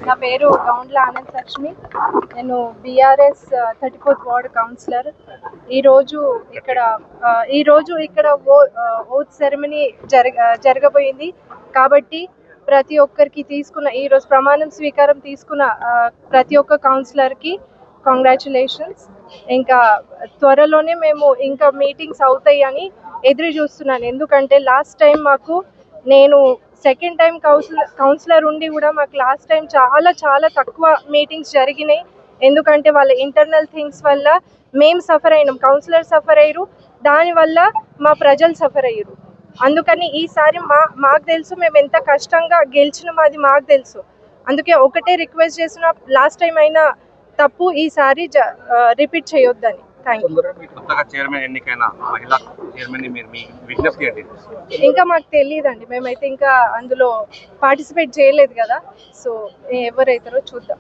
నా పేరు గౌండ్ల ఆనంద్ లక్ష్మి. నేను బీఆర్ఎస్ 34th వార్డ్ కౌన్సిలర్. ఈరోజు ఇక్కడ ఓత్ సెరమనీ జరగబోయింది కాబట్టి ప్రతి ఒక్కరికి తీసుకున్న ఈరోజు ప్రమాణం స్వీకారం తీసుకున్న ప్రతి ఒక్క కౌన్సిలర్కి కంగ్రాచులేషన్స్. ఇంకా త్వరలోనే మేము ఇంకా మీటింగ్స్ అవుతాయి అని ఎదురు చూస్తున్నాను. ఎందుకంటే లాస్ట్ టైం నేను సెకండ్ టైం కౌన్సిలర్ ఉండి కూడా మాకు లాస్ట్ టైం చాలా తక్కువ మీటింగ్స్ జరిగినాయి. ఎందుకంటే వాళ్ళ ఇంటర్నల్ థింగ్స్ వల్ల మేము సఫర్ అయినాం, కౌన్సిలర్ సఫర్ అయ్యారు, దానివల్ల మా ప్రజలు సఫర్ అయ్యారు. అందుకని ఈసారి మాకు తెలుసు మేము ఎంత కష్టంగా గెలిచినాం, అది మాకు తెలుసు. అందుకే ఒకటే రిక్వెస్ట్ చేసిన, లాస్ట్ టైం అయినా తప్పు ఈసారి రిపీట్ చేయొద్దని. ఇంకా మాకు తెలియదండి, మేమైతే ఇంకా అందులో పార్టిసిపేట్ చేయలేదు కదా. సో ఎవరైతారో చూద్దాం.